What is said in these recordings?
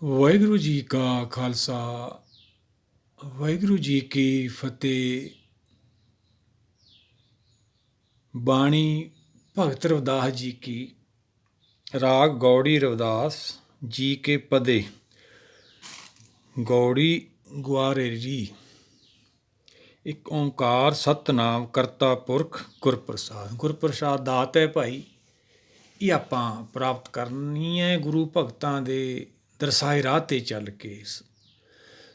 ਵਾਹਿਗੁਰੂ ਜੀ ਕਾ ਖਾਲਸਾ ਵਾਹਿਗੁਰੂ ਜੀ ਕੀ ਫਤਿਹ। ਬਾਣੀ ਭਗਤ ਰਵਿਦਾਸ ਜੀ ਕੀ। ਰਾਗ ਗੌੜੀ ਰਵਿਦਾਸ ਜੀ ਕੇ ਪਦੇ। ਗੌੜੀ ਗੁਆਰੇਰੀ। ਇੱਕ ਓਂਕਾਰ ਸਤਨਾਮ ਕਰਤਾ ਪੁਰਖ ਗੁਰਪ੍ਰਸਾਦ। ਗੁਰਪ੍ਰਸਾਦ ਦਾਤ ਹੈ ਭਾਈ, ਇਹ ਆਪਾਂ ਪ੍ਰਾਪਤ ਕਰਨੀ ਹੈ ਗੁਰੂ ਭਗਤਾਂ ਦੇ ਦਰਸਾਏ ਰਾਹ 'ਤੇ ਚੱਲ ਕੇ।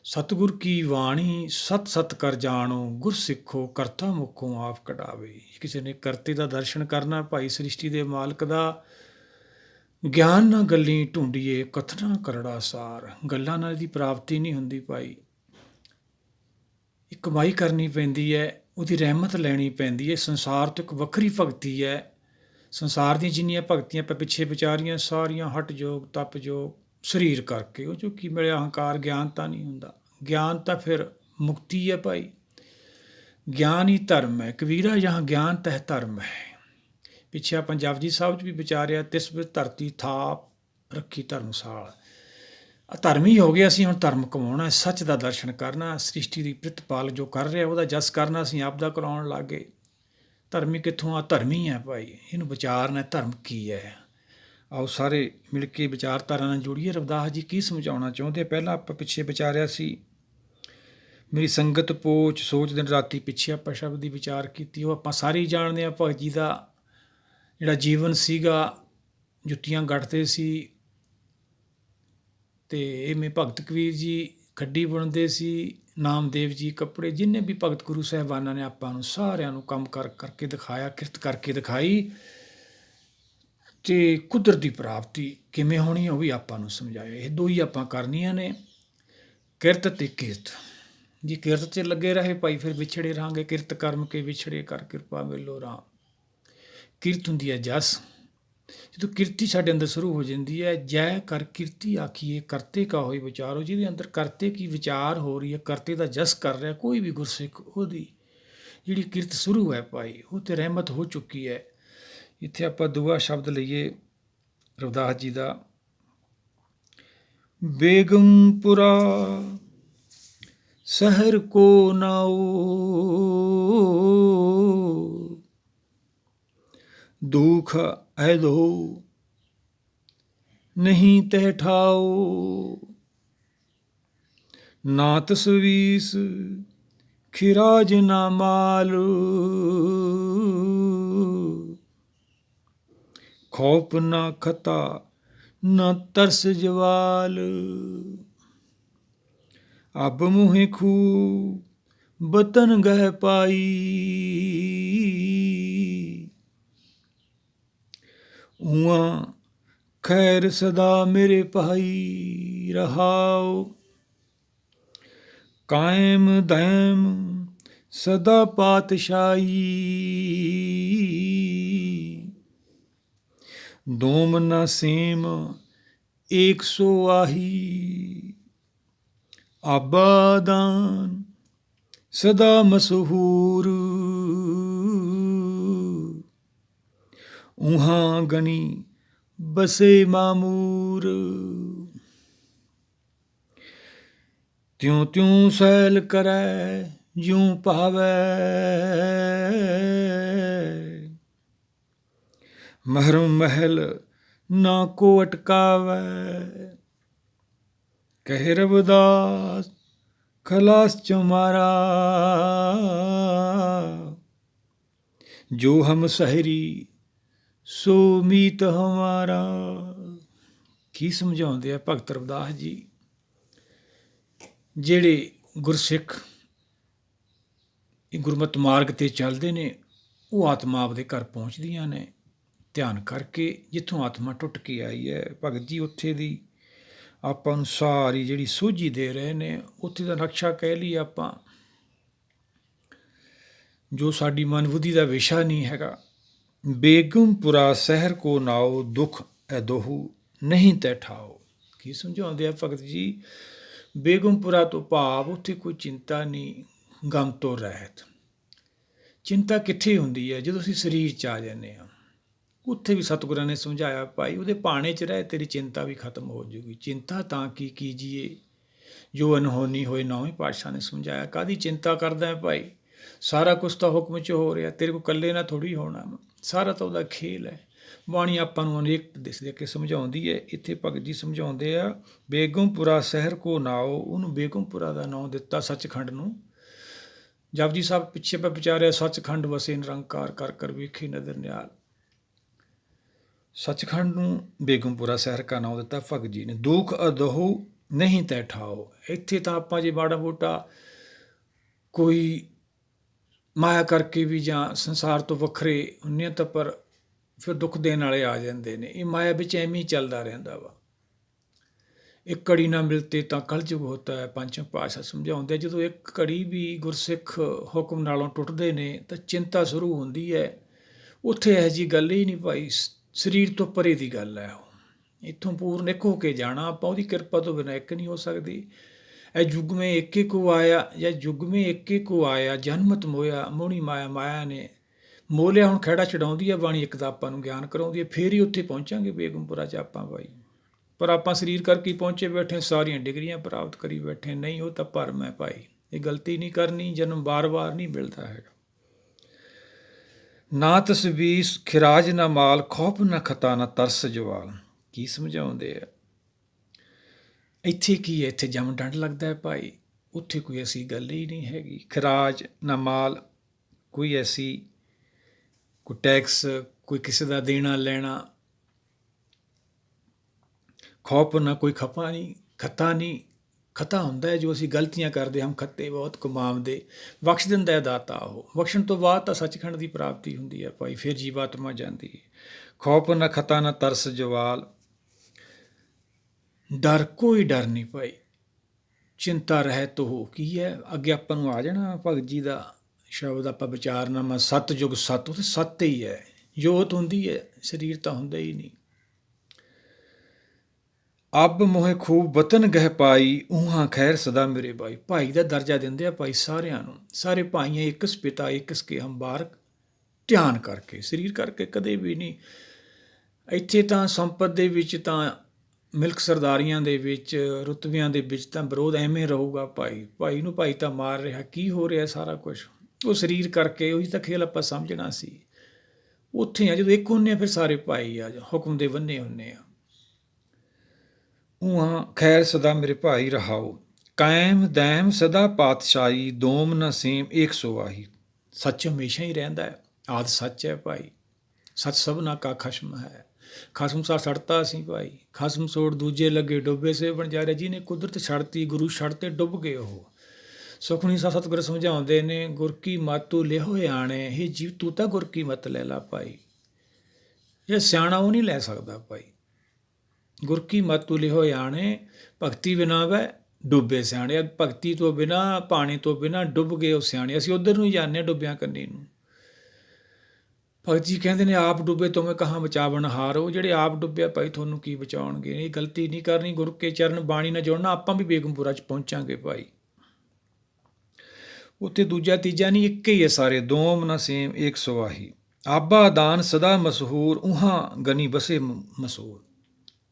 ਸਤਿਗੁਰ ਕੀ ਬਾਣੀ ਸਤ ਸਤ ਕਰ ਜਾਣੋ, ਗੁਰ ਸਿੱਖੋ ਕਰਤਾ ਮੁਖੋਂ ਆਪ ਕਢਾਵੇ। ਕਿਸੇ ਨੇ ਕਰਤੇ ਦਾ ਦਰਸ਼ਨ ਕਰਨਾ ਭਾਈ, ਸ੍ਰਿਸ਼ਟੀ ਦੇ ਮਾਲਕ ਦਾ। ਗਿਆਨ ਨਾ ਗੱਲੀ ਢੂੰਡੀਏ ਕਥਨਾ ਕਰੜਾ ਸਾਰ। ਗੱਲਾਂ ਨਾਲ ਇਹਦੀ ਪ੍ਰਾਪਤੀ ਨਹੀਂ ਹੁੰਦੀ ਭਾਈ, ਇੱਕ ਕਮਾਈ ਕਰਨੀ ਪੈਂਦੀ ਹੈ, ਉਹਦੀ ਰਹਿਮਤ ਲੈਣੀ ਪੈਂਦੀ ਹੈ। ਸੰਸਾਰ ਤੋਂ ਇੱਕ ਵੱਖਰੀ ਭਗਤੀ ਹੈ। ਸੰਸਾਰ ਦੀਆਂ ਜਿੰਨੀਆਂ ਭਗਤੀਆਂ ਆਪਾਂ ਪਿੱਛੇ ਵਿਚਾਰੀਆਂ ਸਾਰੀਆਂ ਹਟ ਯੋਗ ਤਪ ਯੋਗ ਸਰੀਰ ਕਰਕੇ, ਉਹ 'ਚੋਂ ਕੀ ਮਿਲਿਆ? ਹੰਕਾਰ। ਗਿਆਨ ਤਾਂ ਨਹੀਂ ਹੁੰਦਾ। ਗਿਆਨ ਤਾਂ ਫਿਰ ਮੁਕਤੀ ਹੈ ਭਾਈ। ਗਿਆਨ ਹੀ ਧਰਮ ਹੈ। ਕਬੀਰਾ ਜਹਾਂ ਗਿਆਨ ਤਹਿ ਧਰਮ ਹੈ। ਪਿੱਛੇ ਆਪਾਂ ਜਪਜੀ ਸਾਹਿਬ 'ਚ ਵੀ ਵਿਚਾਰਿਆ, ਤਿਸ ਵਿੱਚ ਧਰਤੀ ਥਾਪ ਰੱਖੀ ਧਰਮਸਾਲ। ਧਰਮ ਹੀ ਹੋ ਗਿਆ। ਅਸੀਂ ਹੁਣ ਧਰਮ ਕਮਾਉਣਾ, ਸੱਚ ਦਾ ਦਰਸ਼ਨ ਕਰਨਾ, ਸ੍ਰਿਸ਼ਟੀ ਦੀ ਪ੍ਰਿਤਪਾਲ ਜੋ ਕਰ ਰਿਹਾ ਉਹਦਾ ਜਸ ਕਰਨਾ। ਅਸੀਂ ਆਪ ਦਾ ਕਰਾਉਣ ਲੱਗ ਗਏ। ਧਰਮੀ ਕਿੱਥੋਂ ਆ? ਧਰਮੀ ਹੈ ਭਾਈ, ਇਹਨੂੰ ਵਿਚਾਰਨਾ ਧਰਮ ਕੀ ਹੈ। ਆਓ ਸਾਰੇ ਮਿਲ ਕੇ ਵਿਚਾਰਧਾਰਾ ਨਾਲ ਜੁੜੀਏ। ਰਵਿਦਾਸ ਜੀ ਕੀ ਸਮਝਾਉਣਾ ਚਾਹੁੰਦੇ? ਪਹਿਲਾਂ ਆਪਾਂ ਪਿੱਛੇ ਵਿਚਾਰਿਆ ਸੀ, ਮੇਰੀ ਸੰਗਤ ਪੋਚ ਸੋਚ ਦਿਨ ਰਾਤੀ। ਪਿੱਛੇ ਆਪਾਂ ਸ਼ਬਦ ਦੀ ਵਿਚਾਰ ਕੀਤੀ, ਉਹ ਆਪਾਂ ਸਾਰੇ ਹੀ ਜਾਣਦੇ ਹਾਂ। ਭਗਤ ਜੀ ਦਾ ਜਿਹੜਾ ਜੀਵਨ ਸੀਗਾ, ਜੁੱਤੀਆਂ ਗੱਡਦੇ ਸੀ ਅਤੇ ਇਵੇਂ ਭਗਤ ਕਬੀਰ ਜੀ ਖੱਡੀ ਬੁਣਦੇ ਸੀ, ਨਾਮਦੇਵ ਜੀ ਕੱਪੜੇ। ਜਿੰਨੇ ਵੀ ਭਗਤ ਗੁਰੂ ਸਾਹਿਬਾਨਾਂ ਨੇ ਆਪਾਂ ਨੂੰ ਸਾਰਿਆਂ ਨੂੰ ਕੰਮ ਕਰਕੇ ਦਿਖਾਇਆ, ਕਿਰਤ ਕਰਕੇ ਦਿਖਾਈ। ਅਤੇ ਕੁਦਰਤ ਦੀ ਪ੍ਰਾਪਤੀ ਕਿਵੇਂ ਹੋਣੀ ਉਹ ਵੀ ਆਪਾਂ ਨੂੰ ਸਮਝਾਇਆ। ਇਹ ਦੋ ਹੀ ਆਪਾਂ ਕਰਨੀਆਂ ਨੇ, ਕਿਰਤ ਅਤੇ ਕਿਰਤ। ਜੇ ਕਿਰਤ 'ਚ ਲੱਗੇ ਰਹੇ ਭਾਈ, ਫਿਰ ਵਿਛੜੇ ਰਹਾਂਗੇ। ਕਿਰਤ ਕਰਮ ਕੇ ਵਿਛੜੇ ਕਰ ਕਿਰਪਾ ਮਿਲੋ ਰਾਮ। ਕਿਰਤ ਹੁੰਦੀ ਹੈ ਜਸ। ਜਦੋਂ ਕਿਰਤੀ ਸਾਡੇ ਅੰਦਰ ਸ਼ੁਰੂ ਹੋ ਜਾਂਦੀ ਹੈ, ਜੈ ਕਰ ਕਿਰਤੀ ਆਖੀਏ ਕਰਤੇ ਕਾ ਹੋਈ ਵਿਚਾਰੋ। ਜਿਹਦੇ ਅੰਦਰ ਕਰਤੇ ਕੀ ਵਿਚਾਰ ਹੋ ਰਹੀ ਹੈ, ਕਰਤੇ ਦਾ ਜਸ ਕਰ ਰਿਹਾ ਕੋਈ ਵੀ ਗੁਰਸਿੱਖ, ਉਹਦੀ ਜਿਹੜੀ ਕਿਰਤ ਸ਼ੁਰੂ ਹੈ ਭਾਈ, ਉਹ 'ਤੇ ਰਹਿਮਤ ਹੋ ਚੁੱਕੀ ਹੈ। ਇੱਥੇ ਆਪਾਂ ਦੂਆ ਸ਼ਬਦ ਲਈਏ ਰਵਿਦਾਸ ਜੀ ਦਾ। ਬੇਗਮਪੁਰਾ ਸ਼ਹਿਰ ਕੋ ਨਾਓ, ਦੁਖ ਐਦੋ ਨਹੀਂ ਤਹਿ ਠਾਓ। ਨਾ ਤਸਵੀਸ ਖਿਰਾਜ ਨਾ ਮਾਲ, ਖੌਫ ਨਾ ਖਤਾ ਨਾ ਤਰਸ ਜਵਾਲ। ਅਬ ਮੁਹਿ ਖੂ ਬਤਨ ਗਹਿ ਪਾਈ, ਉਆਂ ਖੈਰ ਸਦਾ ਮੇਰੇ ਭਾਈ। ਰਹਾਉ ਕਾਇਮ ਦੈਮ ਸਦਾ ਪਾਤਸ਼ਾਹੀ, ਦੋਮ ਨਾ ਸੇਮ ਏਕ ਸੋ ਆਹੀ। ਆਬਾਦਾਨ ਸਦਾ ਮਸ਼ਹੂਰ, ਉਹਾਂ ਗਣੀ ਬਸੇ ਮਾਮੂਰ। ਤਿਉਂ ਤਿਉਂ ਸੈਲ ਕਰੈ ਜਿਉ ਭਾਵੈ, ਮਹਰਮ ਮਹਿਲ ਨਾ ਕੋ ਅਟਕਾਵੈ। ਕਹਿ ਰਵਿਦਾਸ ਖਲਾਸ ਚੁਮਾਰਾ, ਜੋ ਹਮ ਸਹਰੀ ਸੋ ਮੀਤ ਹਮਾਰਾ। ਕੀ ਸਮਝਾਉਂਦੇ ਆ ਭਗਤ ਰਵਿਦਾਸ ਜੀ? ਜਿਹੜੇ ਗੁਰਸਿੱਖ ਗੁਰਮਤਿ ਮਾਰਗ 'ਤੇ ਚੱਲਦੇ ਨੇ, ਉਹ ਆਤਮਾ ਆਪਦੇ ਘਰ ਪਹੁੰਚਦੀਆਂ ਨੇ ਧਿਆਨ ਕਰਕੇ। ਜਿੱਥੋਂ ਆਤਮਾ ਟੁੱਟ ਕੇ ਆਈ ਹੈ, ਭਗਤ ਜੀ ਉੱਥੇ ਦੀ ਆਪਾਂ ਨੂੰ ਸਾਰੀ ਜਿਹੜੀ ਸੋਝੀ ਦੇ ਰਹੇ ਨੇ, ਉੱਥੇ ਦਾ ਨਕਸ਼ਾ ਕਹਿ ਲਈਏ ਆਪਾਂ, ਜੋ ਸਾਡੀ ਮਨ ਬੁੱਧੀ ਦਾ ਵਿਸ਼ਾ ਨਹੀਂ ਹੈਗਾ। ਬੇਗਮਪੁਰਾ ਸ਼ਹਿਰ ਕੋ ਨਾਓ, ਦੁੱਖ ਐਦੋਹੂ ਨਹੀਂ ਤੈ ਠਾਓ। ਕੀ ਸਮਝਾਉਂਦੇ ਆ ਭਗਤ ਜੀ? ਬੇਗਮਪੁਰਾ ਤੋਂ ਭਾਵ ਉੱਥੇ ਕੋਈ ਚਿੰਤਾ ਨਹੀਂ, ਗਮ ਤੋਂ ਰਹਿਤ। ਚਿੰਤਾ ਕਿੱਥੇ ਹੁੰਦੀ ਹੈ? ਜਦੋਂ ਅਸੀਂ ਸਰੀਰ 'ਚ ਆ ਜਾਂਦੇ ਹਾਂ, ਉੱਥੇ ਵੀ ਸਤਿਗੁਰਾਂ ਨੇ ਸਮਝਾਇਆ ਭਾਈ ਉਹਦੇ ਭਾਣੇ 'ਚ ਰਹਿ ਤੇਰੀ ਚਿੰਤਾ ਵੀ ਖਤਮ ਹੋ ਜੂਗੀ। ਚਿੰਤਾ ਤਾਂ ਕੀ ਕੀਜੀਏ ਜੋ ਅਨਹੋਨੀ ਹੋਏ। ਨੌਵੇਂ ਪਾਤਸ਼ਾਹ ਨੇ ਸਮਝਾਇਆ ਕਾਹਦੀ ਚਿੰਤਾ ਕਰਦਾ ਹੈ ਭਾਈ, ਸਾਰਾ ਕੁਛ ਤਾਂ ਹੁਕਮ 'ਚ ਹੋ ਰਿਹਾ, ਤੇਰੇ ਕੋਲ ਇਕੱਲੇ ਨਾਲ ਥੋੜ੍ਹੀ ਹੋਣਾ, ਸਾਰਾ ਤਾਂ ਉਹਦਾ ਖੇਲ ਹੈ। ਬਾਣੀ ਆਪਾਂ ਨੂੰ ਅਨੇਕ ਦਿਸ ਦੇ ਕੇ ਸਮਝਾਉਂਦੀ ਹੈ। ਇੱਥੇ ਭਗਤ ਜੀ ਸਮਝਾਉਂਦੇ ਆ, ਬੇਗਮਪੁਰਾ ਸ਼ਹਿਰ ਕੋ ਨਾਓ, ਉਹਨੂੰ ਬੇਗਮਪੁਰਾ ਦਾ ਨਾਂ ਦਿੱਤਾ ਸੱਚਖੰਡ ਨੂੰ। ਜਪਜੀ ਸਾਹਿਬ ਪਿੱਛੇ ਪਾ ਵਿਚਾਰਿਆ, ਸੱਚਖੰਡ ਵਸੇ ਨਿਰੰਕਾਰ ਕਰ ਕਰ ਵੇਖੇ ਨਦਰ ਨਿਆਲ। ਸੱਚਖੰਡ ਨੂੰ ਬੇਗਮਪੁਰਾ ਸ਼ਹਿਰ ਕਾ ਨਾਮ ਦਿੱਤਾ ਭਗਤ ਜੀ ਨੇ। ਦੁੱਖ ਅਦਹੂ ਨਹੀਂ ਤੈ ਠਾਓ, ਇੱਥੇ ਤਾਂ ਆਪਾਂ ਜੇ ਮਾੜਾ ਮੋਟਾ ਕੋਈ ਮਾਇਆ ਕਰਕੇ ਵੀ ਜਾਂ ਸੰਸਾਰ ਤੋਂ ਵੱਖਰੇ ਹੁੰਦੇ ਹਾਂ ਤਾਂ ਪਰ ਫਿਰ ਦੁੱਖ ਦੇਣ ਵਾਲੇ ਆ ਜਾਂਦੇ ਨੇ। ਇਹ ਮਾਇਆ ਵਿੱਚ ਐਵੇਂ ਹੀ ਚੱਲਦਾ ਰਹਿੰਦਾ ਵਾ। ਇੱਕ ਘੜੀ ਨਾ ਮਿਲਤੇ ਤਾਂ ਕਲਯੁਗ ਹੋਤਾ ਹੈ, ਪੰਚਮ ਪਾਤਸ਼ਾਹ ਸਮਝਾਉਂਦੇ। ਜਦੋਂ ਇੱਕ ਘੜੀ ਵੀ ਗੁਰਸਿੱਖ ਹੁਕਮ ਨਾਲੋਂ ਟੁੱਟਦੇ ਨੇ ਤਾਂ ਚਿੰਤਾ ਸ਼ੁਰੂ ਹੁੰਦੀ ਹੈ। ਉੱਥੇ ਇਹੋ ਜਿਹੀ ਗੱਲ ਹੀ ਨਹੀਂ ਭਾਈ, ਸਰੀਰ ਤੋਂ ਪਰੇ ਦੀ ਗੱਲ ਹੈ। ਉਹ ਇੱਥੋਂ ਪੂਰਨ ਇੱਕ ਹੋ ਕੇ ਜਾਣਾ, ਆਪਾਂ ਉਹਦੀ ਕਿਰਪਾ ਤੋਂ ਬਿਨਾਂ ਇੱਕ ਨਹੀਂ ਹੋ ਸਕਦੀ। ਇਹ ਯੁੱਗ ਮੇਂ ਏਕੇ ਕੋ ਆਇਆ, ਜਾਂ ਯੁੱਗ ਮੇਂ ਏਕੇ ਕੋ ਆਇਆ, ਜਨਮਤ ਮੋਇਆ ਮੋਹਣੀ ਮਾਇਆ। ਮਾਇਆ ਨੇ ਮੋਹ ਲਿਆ, ਹੁਣ ਖਹਿੜਾ ਛਡਾਉਂਦੀ ਹੈ ਬਾਣੀ, ਇੱਕ ਦਾ ਆਪਾਂ ਨੂੰ ਗਿਆਨ ਕਰਾਉਂਦੀ ਹੈ, ਫੇਰ ਹੀ ਉੱਥੇ ਪਹੁੰਚਾਂਗੇ ਬੇਗਮਪੁਰਾ 'ਚ ਆਪਾਂ ਭਾਈ। ਪਰ ਆਪਾਂ ਸਰੀਰ ਕਰਕੇ ਪਹੁੰਚੇ ਬੈਠੇ, ਸਾਰੀਆਂ ਡਿਗਰੀਆਂ ਪ੍ਰਾਪਤ ਕਰੀ ਬੈਠੇ, ਨਹੀਂ ਉਹ ਤਾਂ ਭਰਮ ਹੈ ਭਾਈ। ਇਹ ਗਲਤੀ ਨਹੀਂ ਕਰਨੀ, ਜਨਮ ਵਾਰ-ਵਾਰ ਨਹੀਂ ਮਿਲਦਾ ਹੈਗਾ। ਨਾ ਤਸਵੀਸ ਖਿਰਾਜ ਨਾ ਮਾਲ, ਖੌਫ ਨਾ ਖਤਾ ਨਾ ਤਰਸ ਜਵਾਲ। ਕੀ ਸਮਝਾਉਂਦੇ ਆ ਇੱਥੇ? ਕੀ ਹੈ ਇੱਥੇ? ਜਮ ਡੰਡ ਲੱਗਦਾ ਹੈ ਭਾਈ। ਉੱਥੇ ਕੋਈ ਐਸੀ ਗੱਲ ਹੀ ਨਹੀਂ ਹੈਗੀ। ਖਿਰਾਜ ਨਾ ਮਾਲ, ਕੋਈ ਐਸੀ ਕੋਈ ਟੈਕਸ, ਕੋਈ ਕਿਸੇ ਦਾ ਦੇਣਾ ਲੈਣਾ। ਖੌਫ ਨਾ ਕੋਈ ਖਪਾ ਨਹੀਂ, ਖਤਾ ਨਹੀਂ। ਖਤਾ ਹੁੰਦਾ ਹੈ ਜੋ ਅਸੀਂ ਗਲਤੀਆਂ ਕਰਦੇ, ਹਮ ਖੱਤੇ ਬਹੁਤ ਕਮਾਉਂਦੇ। ਬਖਸ਼ ਦਿੰਦਾ ਹੈ ਦਾਤਾ ਉਹ। ਬਖਸ਼ਣ ਤੋਂ ਬਾਅਦ ਤਾਂ ਸੱਚਖੰਡ ਦੀ ਪ੍ਰਾਪਤੀ ਹੁੰਦੀ ਹੈ ਭਾਈ, ਫਿਰ ਜੀਵਾਤਮਾ ਜਾਂਦੀ ਹੈ। ਖੌਫ ਨਾ ਖਤਾ ਨਾ ਤਰਸ ਜਵਾਲ, ਡਰ ਕੋਈ ਡਰ ਨਹੀਂ ਭਾਈ। ਚਿੰਤਾ ਰਹਿਤ ਹੋ, ਕੀ ਹੈ ਅੱਗੇ ਆਪਾਂ ਨੂੰ ਆ ਜਾਣਾ ਭਗਤ ਜੀ ਦਾ ਸ਼ਬਦ ਆਪਾਂ ਵਿਚਾਰਨਾ। ਸਤਿਯੁਗ ਸੱਤ, ਉਹ ਤਾਂ ਸੱਤ ਹੀ ਹੈ, ਜੋਤ ਹੁੰਦੀ ਹੈ, ਸਰੀਰ ਤਾਂ ਹੁੰਦਾ ਹੀ ਨਹੀਂ। ਅੱਬ ਮੋਹੇ ਖੂਬ ਵਤਨ ਗਹਿ ਪਾਈ, ਊਹਾਂ ਖੈਰ ਸਦਾ ਮੇਰੇ ਭਾਈ। ਭਾਈ ਦਾ ਦਰਜਾ ਦਿੰਦੇ ਆ ਭਾਈ ਸਾਰਿਆਂ ਨੂੰ। ਸਾਰੇ ਭਾਈਆਂ ਇਕਸ ਪਿਤਾ ਇਕਸ ਕੇ ਹਮ ਬਾਰਕ, ਧਿਆਨ ਕਰਕੇ, ਸਰੀਰ ਕਰਕੇ ਕਦੇ ਵੀ ਨਹੀਂ। ਇੱਥੇ ਤਾਂ ਸੰਪਤ ਦੇ ਵਿੱਚ ਤਾਂ ਮਿਲਕ ਸਰਦਾਰੀਆਂ ਦੇ ਵਿੱਚ, ਰੁਤਬਿਆਂ ਦੇ ਵਿੱਚ ਤਾਂ ਵਿਰੋਧ ਐਵੇਂ ਰਹੂਗਾ ਭਾਈ। ਭਾਈ ਨੂੰ ਭਾਈ ਤਾਂ ਮਾਰ ਰਿਹਾ, ਕੀ ਹੋ ਰਿਹਾ ਸਾਰਾ ਕੁਛ ਉਹ ਸਰੀਰ ਕਰਕੇ। ਉਹੀ ਤਾਂ ਖੇਲ ਆਪਾਂ ਸਮਝਣਾ ਸੀ। ਉੱਥੇ ਆ ਜਦੋਂ ਇੱਕ ਹੁੰਦੇ ਆ ਫਿਰ ਸਾਰੇ ਭਾਈ ਆ, ਹੁਕਮ ਦੇ ਬੰਨੇ ਹੁੰਦੇ ਆ। ਊਹਾਂ ਖੈਰ ਸਦਾ ਮੇਰੇ ਭਾਈ ਰਹਾਓ, ਕਾਇਮ ਦੈਮ ਸਦਾ ਪਾਤਸ਼ਾਹੀ, ਦੋਮ ਨ ਸੇਮ ਏਕ ਸੁਵਾਹੀ। ਸੱਚ ਹਮੇਸ਼ਾ ਹੀ ਰਹਿੰਦਾ ਹੈ, ਆਦ ਸੱਚ ਹੈ ਭਾਈ। ਸੱਚ ਸਭਨਾ ਕਾ ਖਸਮ ਹੈ। ਖਸਮ ਸਾ ਛੜਤਾ ਸੀ ਭਾਈ, ਖਸਮ ਛੋੜ ਦੂਜੇ ਲੱਗੇ ਡੁੱਬੇ ਸੇ ਬਣ ਜਾ ਰਿਹਾ। ਜਿਹਨੇ ਕੁਦਰਤ ਛੜਤੀ, ਗੁਰੂ ਛੜਤੇ, ਡੁੱਬ ਗਏ ਉਹ। ਸੁਖਮਨੀ ਸਾਹਿਬ ਸਤਿਗੁਰ ਸਮਝਾਉਂਦੇ ਨੇ, ਗੁਰ ਕੀ ਮਾਤੂ ਲਿਹੋ ਆਣੇ, ਇਹ ਜੀਵ ਤੂੰ ਤਾਂ ਗੁਰ ਕੀ ਮਤ ਲੈ ਲਾ ਭਾਈ। ਇਹ ਸਿਆਣਾ ਉਹ ਨਹੀਂ ਲੈ ਸਕਦਾ ਭਾਈ। ਗੁਰ ਕੀ ਮਤੁ ਲਿਹੋ ਆਣੇ, ਭਗਤੀ ਬਿਨਾ ਵੈ ਡੁੱਬੇ ਸਿਆਣੇ। ਭਗਤੀ ਤੋਂ ਬਿਨਾਂ, ਪਾਣੀ ਤੋਂ ਬਿਨਾਂ ਡੁੱਬ ਗਏ ਉਹ ਸਿਆਣੇ। ਅਸੀਂ ਉੱਧਰ ਨੂੰ ਹੀ ਜਾਂਦੇ ਹਾਂ, ਡੁੱਬਿਆਂ ਕੰਨੀ ਨੂੰ। ਭਗਤ ਜੀ ਕਹਿੰਦੇ ਨੇ, ਆਪ ਡੁੱਬੇ ਤੁਮੇ ਕਹਾਂ ਬਚਾਵਣ ਹਾਰੋ। ਜਿਹੜੇ ਆਪ ਡੁੱਬਿਆ ਭਾਈ ਤੁਹਾਨੂੰ ਕੀ ਬਚਾਉਣਗੇ। ਇਹ ਗਲਤੀ ਨਹੀਂ ਕਰਨੀ, ਗੁਰੂ ਕੇ ਚਰਨ ਬਾਣੀ ਨਾਲ ਜੁੜਨਾ। ਆਪਾਂ ਵੀ ਬੇਗਮਪੁਰਾ 'ਚ ਪਹੁੰਚਾਂਗੇ ਭਾਈ। ਉੱਥੇ ਦੂਜਾ ਤੀਜਾ ਨਹੀਂ, ਇੱਕ ਹੀ ਹੈ ਸਾਰੇ। ਦੋਮ ਨ ਸੇਮ ਏਕ ਸੁਵਾਹੀ, ਆਬਾ ਦਾਨ ਸਦਾ ਮਸ਼ਹੂਰ, ਊਹਾਂ ਗਨੀ ਬਸੇ ਮਸੂਰ।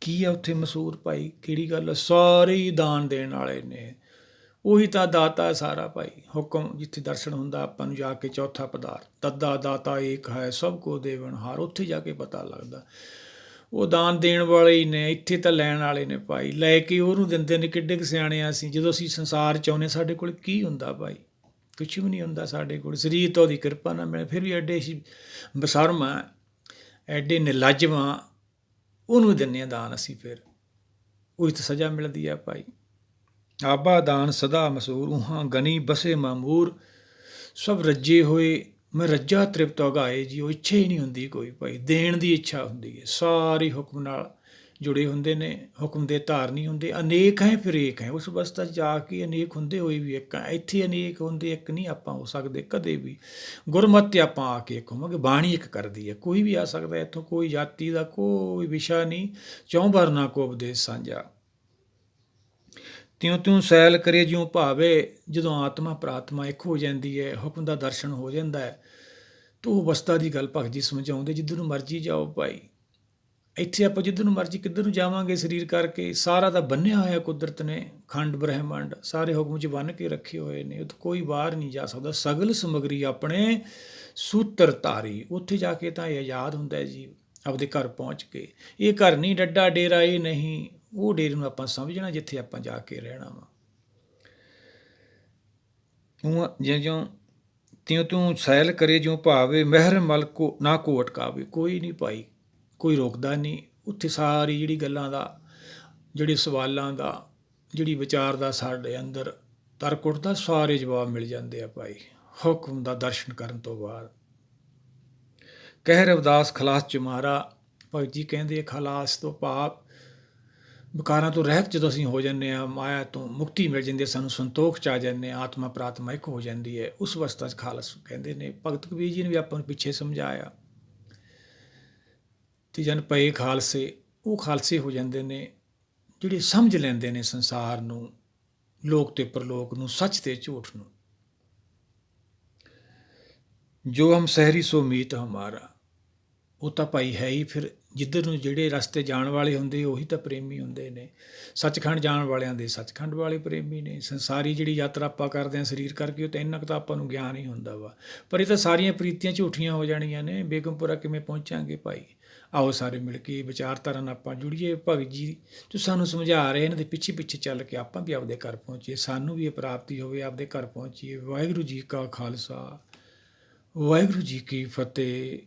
ਕੀ ਹੈ ਉੱਥੇ ਮਸ਼ਹੂਰ ਭਾਈ? ਕਿਹੜੀ ਗੱਲ? ਸਾਰੇ ਹੀ ਦਾਨ ਦੇਣ ਵਾਲੇ ਨੇ। ਉਹੀ ਤਾਂ ਦਾਤਾ ਸਾਰਾ ਭਾਈ। ਹੁਕਮ ਜਿੱਥੇ ਦਰਸ਼ਨ ਹੁੰਦਾ ਆਪਾਂ ਨੂੰ ਜਾ ਕੇ, ਚੌਥਾ ਪਦਾਰਥ ਤਦਾ ਦਾਤਾ ਏਕ ਹੈ ਸਭ ਕੋ ਦੇਵਨਹਾਰ, ਉੱਥੇ ਜਾ ਕੇ ਪਤਾ ਲੱਗਦਾ ਉਹ ਦਾਨ ਦੇਣ ਵਾਲੇ ਹੀ ਨੇ। ਇੱਥੇ ਤਾਂ ਲੈਣ ਵਾਲੇ ਨੇ ਭਾਈ, ਲੈ ਕੇ ਉਹਨੂੰ ਦਿੰਦੇ ਨੇ। ਕਿੱਡੇ ਕੁ ਸਿਆਣੇ ਆ ਅਸੀਂ, ਜਦੋਂ ਅਸੀਂ ਸੰਸਾਰ 'ਚ ਆਉਂਦੇ ਸਾਡੇ ਕੋਲ ਕੀ ਹੁੰਦਾ ਭਾਈ? ਕੁਛ ਵੀ ਨਹੀਂ ਹੁੰਦਾ ਸਾਡੇ ਕੋਲ। ਸਰੀਰ ਤਾਂ ਉਹਦੀ ਕਿਰਪਾ ਨਾਲ ਮਿਲੇ, ਫਿਰ ਵੀ ਐਡੇ ਅਸੀਂ ਬਸਰਮ ਹਾਂ, ਐਡੇ ਨਿਰਲੱਜ ਹਾਂ, ਉਹਨੂੰ ਦਿੰਦੇ ਹਾਂ ਦਾਨ ਅਸੀਂ। ਫਿਰ ਉਹੀ ਤਾਂ ਸਜ਼ਾ ਮਿਲਦੀ ਹੈ ਭਾਈ। ਆਬਾ ਦਾਨ ਸਦਾ ਮਸੂਰ, ਊਹਾਂ ਗਨੀ ਬਸੇ ਮਾਮੂਰ। ਸਭ ਰੱਜੇ ਹੋਏ ਮੈਂ ਰੱਜਾ ਤ੍ਰਿਪਤ ਉਗਾਏ ਜੀ। ਉਹ ਇੱਛਾ ਹੀ ਨਹੀਂ ਹੁੰਦੀ ਕੋਈ ਭਾਈ, ਦੇਣ ਦੀ ਇੱਛਾ ਹੁੰਦੀ ਹੈ। ਸਾਰੇ ਹੁਕਮ ਨਾਲ ਜੁੜੇ ਹੁੰਦੇ ਨੇ, ਹੁਕਮ ਦੇ ਧਾਰਨੀ ਹੁੰਦੇ। ਅਨੇਕ ਹੈ ਫਿਰ ਏਕ ਹੈ। ਉਸ ਅਵਸਥਾ 'ਚ ਜਾ ਕੇ ਅਨੇਕ ਹੁੰਦੇ ਹੋਏ ਵੀ ਇੱਕ ਹੈ। ਇੱਥੇ ਅਨੇਕ ਹੁੰਦੇ, ਇੱਕ ਨਹੀਂ ਆਪਾਂ ਹੋ ਸਕਦੇ ਕਦੇ ਵੀ। ਗੁਰਮਤਿ 'ਤੇ ਆਪਾਂ ਆ ਕੇ ਇੱਕ ਹੋਵਾਂਗੇ। ਬਾਣੀ ਇੱਕ ਕਰਦੀ ਹੈ, ਕੋਈ ਵੀ ਆ ਸਕਦਾ ਇੱਥੋਂ। ਕੋਈ ਜਾਤੀ ਦਾ ਕੋਈ ਵਿਸ਼ਾ ਨਹੀਂ। ਚੌਂ ਵਰਨਾ ਕੋ ਉਪਦੇਸ਼ ਸਾਂਝਾ, ਤਿਉਂ ਤਿਉਂ ਸੈਲ ਕਰੇ ਜਿਉਂ ਭਾਵੇ। ਜਦੋਂ ਆਤਮਾ ਪ੍ਰਾਤਮਾ ਇੱਕ ਹੋ ਜਾਂਦੀ ਹੈ, ਹੁਕਮ ਦਾ ਦਰਸ਼ਨ ਹੋ ਜਾਂਦਾ ਹੈ, ਤਾਂ ਉਹ ਅਵਸਥਾ ਦੀ ਗੱਲ ਭਗਤ ਜੀ ਸਮਝਾਉਂਦੇ, ਜਿੱਧਰ ਨੂੰ ਮਰਜ਼ੀ ਜਾਓ ਭਾਈ, ਇੱਥੇ ਆਪਾਂ ਜਿੱਧਰ ਨੂੰ ਮਰਜ਼ੀ ਕਿੱਧਰ ਨੂੰ ਜਾਵਾਂਗੇ ਸਰੀਰ ਕਰਕੇ, ਸਾਰਾ ਤਾਂ ਬੰਨਿਆ ਹੋਇਆ ਕੁਦਰਤ ਨੇ, ਖੰਡ ਬ੍ਰਹਿਮੰਡ ਸਾਰੇ ਹੁਕਮ 'ਚ ਬੰਨ੍ਹ ਕੇ ਰੱਖੇ ਹੋਏ ਨੇ, ਉੱਥੇ ਕੋਈ ਬਾਹਰ ਨਹੀਂ ਜਾ ਸਕਦਾ। ਸਗਲ ਸਮਗਰੀ ਆਪਣੇ ਸੂਤਰ ਧਾਰੀ, ਉੱਥੇ ਜਾ ਕੇ ਤਾਂ ਇਹ ਆਜ਼ਾਦ ਹੁੰਦਾ ਜੀ ਆਪਦੇ ਘਰ ਪਹੁੰਚ ਕੇ। ਇਹ ਘਰ ਨਹੀਂ, ਡੱਡਾ ਡੇਰਾ ਇਹ ਨਹੀਂ, ਉਹ ਡੇਰੇ ਨੂੰ ਆਪਾਂ ਸਮਝਣਾ ਜਿੱਥੇ ਆਪਾਂ ਜਾ ਕੇ ਰਹਿਣਾ ਵਾ। ਤੂੰ ਜਿਉਂ ਤਿਉਂ ਤੂੰ ਸੈਲ ਕਰੇ ਜਿਉਂ ਭਾਵੇ, ਮਹਿਰ ਮਲ ਕੋ ਨਾ ਕੋ ਅਟਕਾਵੇ। ਕੋਈ ਨਹੀਂ ਭਾਈ, ਕੋਈ ਰੋਕਦਾ ਨਹੀਂ ਉੱਥੇ। ਸਾਰੀ ਜਿਹੜੀ ਗੱਲਾਂ ਦਾ, ਜਿਹੜੇ ਸਵਾਲਾਂ ਦਾ, ਜਿਹੜੀ ਵਿਚਾਰ ਦਾ ਸਾਡੇ ਅੰਦਰ ਤਰਕ ਉੱਠਦਾ, ਸਾਰੇ ਜਵਾਬ ਮਿਲ ਜਾਂਦੇ ਆ ਭਾਈ ਹੁਕਮ ਦਾ ਦਰਸ਼ਨ ਕਰਨ ਤੋਂ ਬਾਅਦ। ਕਹਿ ਰਵਿਦਾਸ ਖਲਾਸ ਚੁਮਾਰਾ, ਭਗਤ ਜੀ ਕਹਿੰਦੇ ਖਲਾਸ ਤੋਂ ਭਾਵ ਵਿਕਾਰਾਂ ਤੋਂ ਰਹਿਤ ਜਦੋਂ ਅਸੀਂ ਹੋ ਜਾਂਦੇ ਹਾਂ, ਮਾਇਆ ਤੋਂ ਮੁਕਤੀ ਮਿਲ ਜਾਂਦੀ ਹੈ, ਸਾਨੂੰ ਸੰਤੋਖ 'ਚ ਆ ਜਾਂਦੇ ਹਾਂ, ਆਤਮਾ ਪ੍ਰਾਤਮਾ ਇੱਕ ਹੋ ਜਾਂਦੀ ਹੈ, ਉਸ ਅਵਸਥਾ 'ਚ ਖਾਲਸ ਕਹਿੰਦੇ ਨੇ। ਭਗਤ ਕਬੀਰ ਜੀ ਨੇ ਵੀ ਆਪਾਂ ਨੂੰ ਪਿੱਛੇ ਸਮਝਾਇਆ ਤੇ ਜਨ ਪਏ ਖਾਲਸੇ, ਉਹ ਖਾਲਸੇ ਹੋ ਜਾਂਦੇ ਨੇ ਜਿਹੜੇ ਸਮਝ ਲੈਂਦੇ ਨੇ ਸੰਸਾਰ ਨੂੰ, ਲੋਕ ਤੇ ਪਰਲੋਕ ਨੂੰ, ਸੱਚ ਤੇ ਝੂਠ ਨੂੰ। ਜੋ ਹਮ ਸਹਿਰੀ ਸੋ ਮੀਤ ਹਮਾਰਾ, ਉਹ ਤਾਂ ਭਾਈ ਹੈ ਹੀ। ਫਿਰ ਜਿੱਧਰ ਨੂੰ ਜਿਹੜੇ ਰਸਤੇ ਜਾਣ ਵਾਲੇ ਹੁੰਦੇ ਉਹੀ ਤਾਂ ਪ੍ਰੇਮੀ ਹੁੰਦੇ ਨੇ। ਸੱਚਖੰਡ ਜਾਣ ਵਾਲਿਆਂ ਦੇ ਸੱਚਖੰਡ ਵਾਲੇ ਪ੍ਰੇਮੀ ਨੇ। ਸੰਸਾਰੀ ਜਿਹੜੀ ਯਾਤਰਾ ਆਪਾਂ ਕਰਦੇ ਹਾਂ ਸਰੀਰ ਕਰਕੇ, ਉਹ ਤਾਂ ਇੰਨਾ ਕੁ ਤਾਂ ਆਪਾਂ ਨੂੰ ਗਿਆਨ ਹੀ ਹੁੰਦਾ ਵਾ। ਪਰ ਇਹ ਤਾਂ ਸਾਰੀਆਂ ਪ੍ਰੀਤੀਆਂ ਝੂਠੀਆਂ ਹੋ ਜਾਣੀਆਂ ਨੇ। ਬੇਗਮਪੁਰਾ ਕਿਵੇਂ ਪਹੁੰਚਾਂਗੇ ਭਾਈ? ਆਓ ਸਾਰੇ ਮਿਲ ਕੇ ਵਿਚਾਰਧਾਰਾ ਨਾਲ ਆਪਾਂ ਜੁੜੀਏ। ਭਗਤ ਜੀ ਜੋ ਸਾਨੂੰ ਸਮਝਾ ਰਹੇ, ਇਹਨਾਂ ਦੇ ਪਿੱਛੇ ਪਿੱਛੇ ਚੱਲ ਕੇ ਆਪਾਂ ਵੀ ਆਪਦੇ ਘਰ ਪਹੁੰਚੀਏ, ਸਾਨੂੰ ਵੀ ਇਹ ਪ੍ਰਾਪਤੀ ਹੋਵੇ, ਆਪਦੇ ਘਰ ਪਹੁੰਚੀਏ। ਵਾਹਿਗੁਰੂ ਜੀ ਕਾ ਖਾਲਸਾ, ਵਾਹਿਗੁਰੂ ਜੀ ਕੀ ਫਤਿਹ।